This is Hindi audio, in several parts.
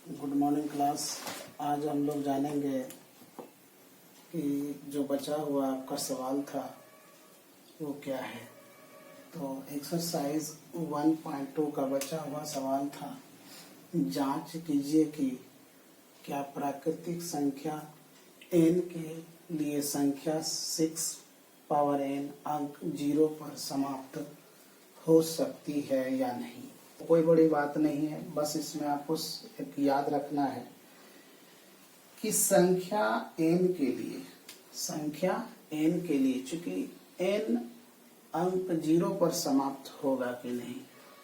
Good morning class. आज हम लोग जानेंगे कि जो बचा हुआ आपका सवाल था वो क्या है। तो एक्सरसाइज 1.2 का बचा हुआ सवाल था, जांच कीजिए कि क्या प्राकृतिक संख्या n के लिए संख्या 6 पावर n अंक 0 पर समाप्त हो सकती है या नहीं। कोई बड़ी बात नहीं है, बस इसमें आपको एक याद रखना है कि संख्या n के लिए चूंकि n अंक 0 पर समाप्त होगा कि नहीं,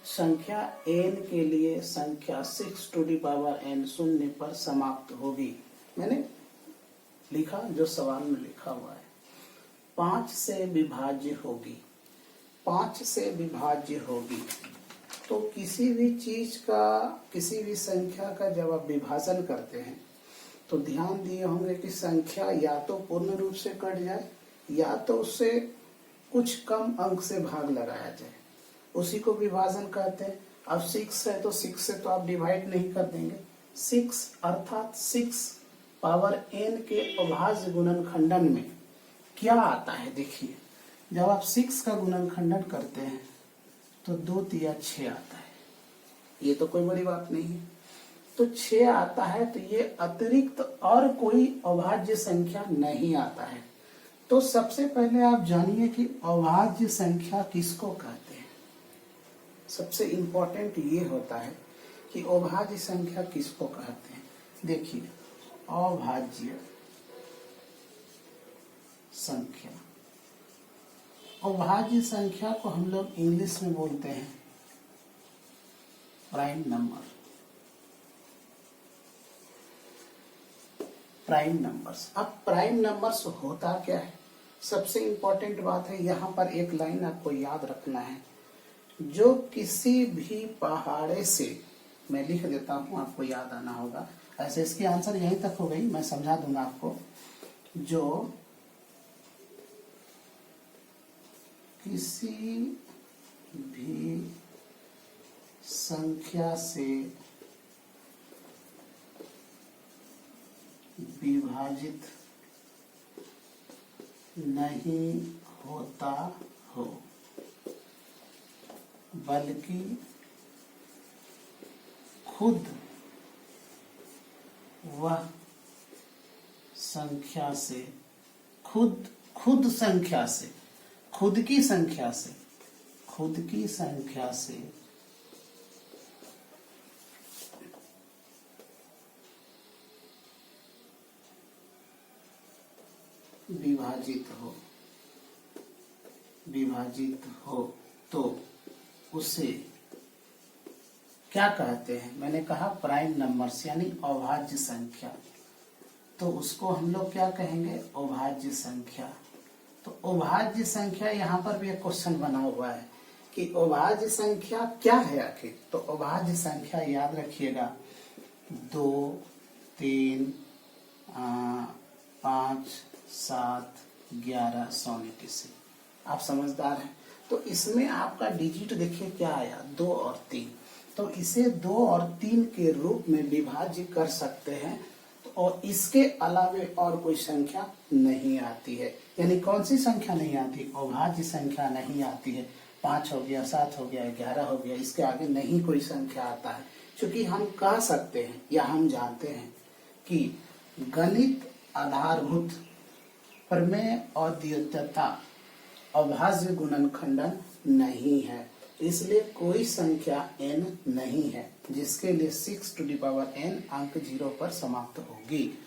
संख्या n के लिए संख्या 6 टू दी पावर n शून्य पर समाप्त होगी। मैंने लिखा जो सवाल में लिखा हुआ है, 5 से विभाज्य होगी, 5 से विभाज्य होगी। तो किसी भी चीज का, किसी भी संख्या का जब आप विभाजन करते हैं तो ध्यान दिए होंगे कि संख्या या तो पूर्ण रूप से कट जाए या तो उससे कुछ कम अंक से भाग लगाया जाए, उसी को विभाजन कहते हैं। अब 6 है तो 6 से तो आप डिवाइड नहीं कर देंगे, 6 अर्थात 6 पावर n के अभाज्य गुणनखंडन में क्या आता है। देखिए, जब आप 6 का गुणनखंडन करते हैं तो 2 तिया 6 आता है, ये तो कोई बड़ी बात नहीं है। तो 6 आता है तो ये अतिरिक्त और कोई अभाज्य संख्या नहीं आता है। तो सबसे पहले आप जानिए कि अभाज्य संख्या किसको कहते हैं। सबसे इंपॉर्टेंट ये होता है कि अभाज्य संख्या किसको कहते हैं। देखिए, अभाज्य संख्या, अभाज्य संख्या को हम लोग इंग्लिश में बोलते हैं प्राइम नंबर। Prime numbers. अब प्राइम नंबर्स होता क्या है, सबसे इंपॉर्टेंट बात है, यहाँ पर एक लाइन आपको याद रखना है, जो किसी भी पहाड़े से, मैं लिख देता हूँ आपको याद आना होगा, ऐसे इसकी आंसर यहीं तक हो गई, मैं समझा दूंगा आपको। जो किसी भी संख्या से विभाजित नहीं होता हो, बल्कि खुद वह संख्या से, खुद की संख्या से विभाजित हो तो उसे क्या कहते हैं। मैंने कहा प्राइम नंबर्स यानी अभाज्य संख्या, तो उसको हम लोग क्या कहेंगे, अभाज्य संख्या। तो अभाज्य संख्या, यहाँ पर भी एक क्वेश्चन बना हुआ है कि अभाज्य संख्या क्या है आखिर। तो अभाज्य संख्या याद रखिएगा 2, 3, 5, 7, 11, 100 आप समझदार हैं। तो इसमें आपका डिजिट देखिए क्या आया, 2 और 3। तो इसे 2 और 3 के रूप में विभाज्य कर सकते हैं, और इसके अलावे और कोई संख्या नहीं आती है। यानी कौन सी संख्या नहीं आती, अभाज्य संख्या नहीं आती है। 5 हो गया, 7 हो गया, 11 हो गया, इसके आगे नहीं कोई संख्या आता है। क्योंकि हम कह सकते हैं या हम जानते हैं कि गणित आधारभूत प्रमेय और द्वितीयता अभाज्य गुणनखंडन नहीं है, इसलिए कोई संख्या n नहीं है जिसके लिए 6 टू दी पावर n अंक 0 पर समाप्त होगी।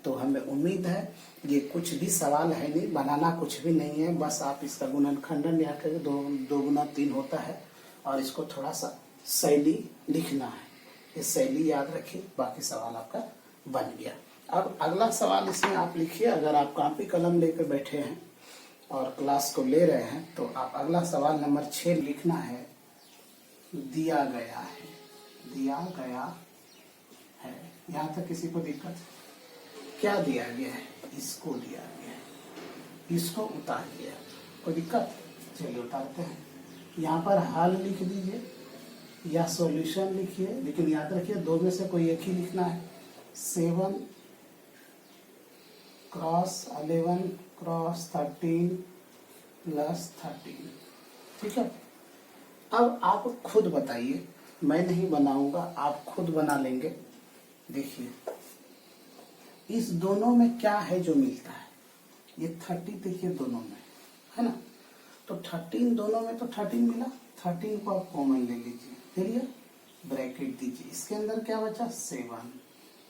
तो हमें उम्मीद है ये कुछ भी सवाल है नहीं, बनाना कुछ भी नहीं है, बस आप इसका गुणनखंडन याद करें, 2 गुना 3 होता है, और इसको थोड़ा सा शैली लिखना है, इस शैली याद रखिए, बाकी सवाल आपका बन गया। अब अगला सवाल इसमें आप लिखिए, अगर आप कॉपी कलम लेकर बैठे हैं और क्लास को ले रहे हैं तो आप अगला सवाल नंबर 6 लिखना है। दिया गया है, यहाँ तक किसी को दिक्कत, क्या दिया गया है, इसको दिया गया है, इसको उतार दिया, कोई दिक्कत, चलिए उतारते हैं। यहाँ पर हल लिख दीजिए, या सॉल्यूशन लिखिए, लेकिन याद रखिए दो में से कोई एक ही लिखना है। 7 क्रॉस 11 क्रॉस 13 प्लस 13। ठीक है, अब आप खुद बताइए, मैं नहीं बनाऊंगा, आप खुद बना लेंगे। देखिए इस दोनों में क्या है जो मिलता है, ये 30 देखिए दोनों में है ना, तो 13 दोनों में तो 13 मिला, 13 को आप कॉमन ले लीजिए, फिर ये ब्रैकेट दीजिए, इसके अंदर क्या बचा 7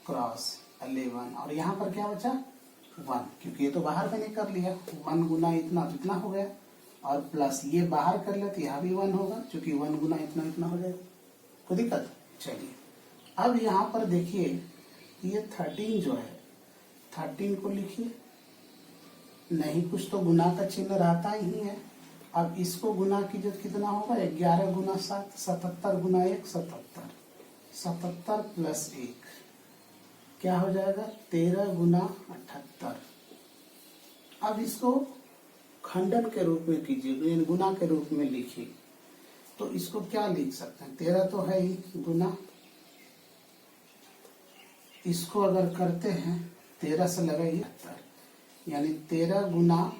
क्रॉस 11 और यहाँ पर क्या बचा 1, क्योंकि ये तो बाहर मैंने कर लिया, 1 गुना इतना तो इतना हो गया, और प्लस ये बाहर कर ले तो यहाँ भी 1 होगा, क्योंकि 1 गुना इतना इतना हो जाएगा, कोई दिक्कत। चलिए अब यहाँ पर देखिए ये 13 जो है 13 को लिखिए, नहीं कुछ तो गुना का चिन्ह रहता ही है। अब इसको गुना कीजिए तो कितना होगा 11 गुना 7, 77 गुना 1 77, 77 प्लस 1 क्या हो जाएगा 13 गुना 78। अब इसको खंडन के रूप में कीजिए, गुना के रूप में लिखिए, तो इसको क्या लिख सकते हैं, 13 तो है ही गुना, इसको अगर करते हैं 13 से लगाइए 78, यानी 13 गुना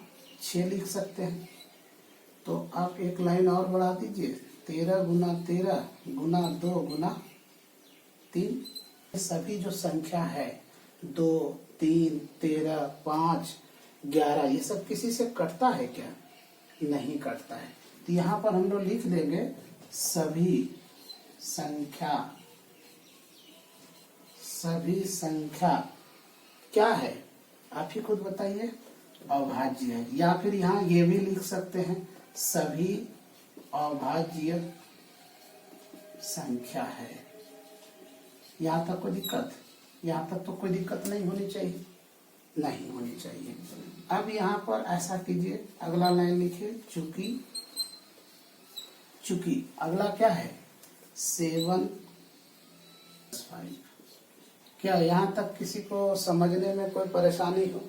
6 लिख सकते हैं। तो आप एक लाइन और बढ़ा दीजिए, 13 गुना 13 गुना 2 गुना 3। सभी जो संख्या है 2 3 13 5 11 ये सब किसी से कटता है क्या, नहीं कटता है। तो यहाँ पर हम लोग लिख देंगे सभी संख्या क्या है, आप ही खुद बताइए, अभाज्य है। या फिर यहाँ ये भी लिख सकते हैं सभी अभाज्य संख्या है। यहाँ तक कोई दिक्कत, यहाँ तक तो कोई दिक्कत नहीं होनी चाहिए, नहीं होनी चाहिए। अब यहाँ पर ऐसा कीजिए, अगला लाइन लिखिए, चूंकि अगला क्या है 7 5। क्या यहाँ तक किसी को समझने में कोई परेशानी हो,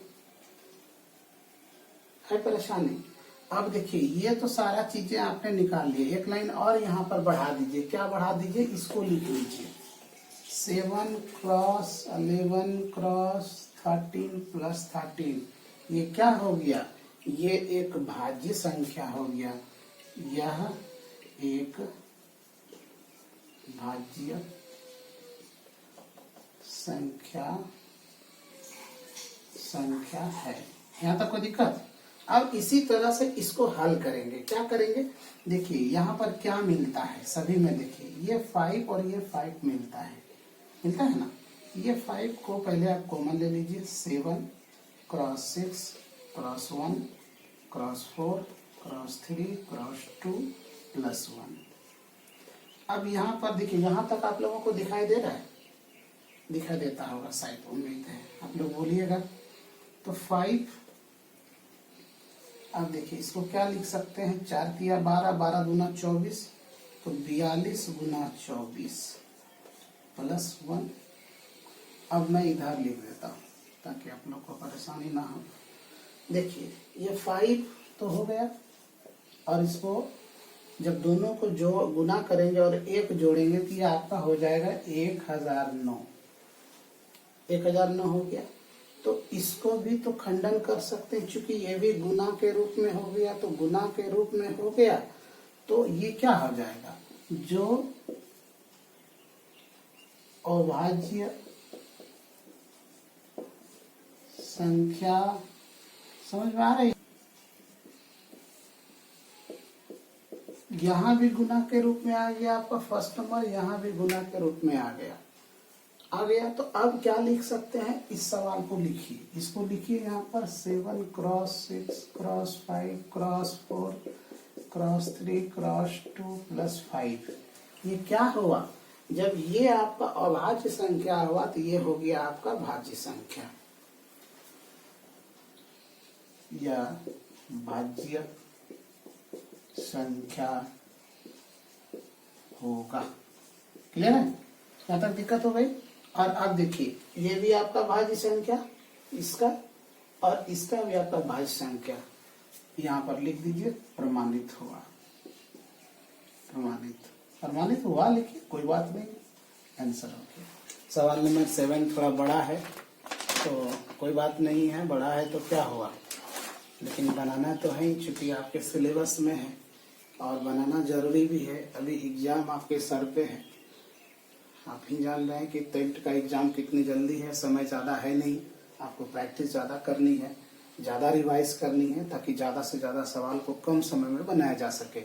है परेशानी? अब देखिए ये तो सारा चीजें आपने निकाल लिए, एक लाइन और यहाँ पर बढ़ा दीजिए, क्या बढ़ा दीजिए, इसको लिख लीजिए 7 क्रॉस 11 क्रॉस 13 प्लस 13। ये क्या हो गया, ये एक भाज्य संख्या हो गया, यह एक भाज्य संख्या है। यहाँ तक कोई दिक्कत? अब इसी तरह से इसको हल करेंगे, क्या करेंगे, देखिए यहाँ पर क्या मिलता है सभी में, देखिए ये 5 और ये 5 मिलता है ना, ये 5 को पहले आप कॉमन ले लीजिए, 7 cross 6 cross 1 cross 4 cross 3 cross 2 plus 1। अब यहाँ पर देखिए, यहाँ तक आप लोगों को दिखाई दे रहा है, दिखाई देता होगा शायद, उम्मीद है, आप लोग बोलिएगा। तो 5, अब देखिए इसको क्या लिख सकते हैं, 4 तिया 12 12 गुना 24, तो 42 गुना 24 प्लस 1। अब मैं इधर लिख देता हूँ ताकि आप लोग को परेशानी ना हो। देखिए ये 5 तो हो गया, और इसको जब दोनों को जो गुना करेंगे और 1 जोड़ेंगे तो ये आपका हो जाएगा 1009। 1009 हो गया। तो इसको भी तो खंडन कर सकते हैं, क्योंकि ये भी गुना के रूप में हो गया, तो गुना के रूप में हो गया, तो ये क्या हो जाएगा, जो अभाज्य संख्या, समझ में आ रही, यहाँ भी गुना के रूप में आ गया आपका फर्स्ट नंबर, यहाँ भी गुना के रूप में आ गया। तो अब क्या लिख सकते हैं, इस सवाल को लिखिए, इसको लिखिए यहाँ पर 7 cross 6 cross 5 cross 4 cross 3 cross 2 plus 5। ये क्या हुआ, जब ये आपका अभाज्य संख्या हुआ तो ये हो गया आपका भाज्य संख्या, या भाज्य संख्या होगा। क्लियर है, यहाँ तक दिक्कत हो गई। और अब देखिए ये भी आपका भाज्य संख्या, इसका और इसका भी आपका भाज्य संख्या, यहाँ पर लिख दीजिए प्रमाणित हुआ, प्रमाणित। प्रमाणित हुआ, लिखिए, कोई बात नहीं, आंसर हो गया। सवाल नंबर 7 थोड़ा बड़ा है, तो कोई बात नहीं है, बड़ा है तो क्या हुआ, लेकिन बनाना तो है ही, चूंकि आपके सिलेबस में है और बनाना जरूरी भी है। अभी एग्जाम आपके सर पे है, आप ही जान रहे हैं कि टेंथ का एग्जाम कितनी जल्दी है, समय ज़्यादा है नहीं, आपको प्रैक्टिस ज़्यादा करनी है, ज़्यादा रिवाइज करनी है, ताकि ज़्यादा से ज़्यादा सवाल को कम समय में बनाया जा सके।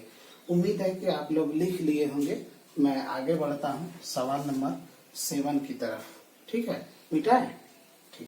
उम्मीद है कि आप लोग लिख लिए होंगे। मैं आगे बढ़ता हूँ सवाल नंबर 7 की तरफ। ठीक है, मिटा है।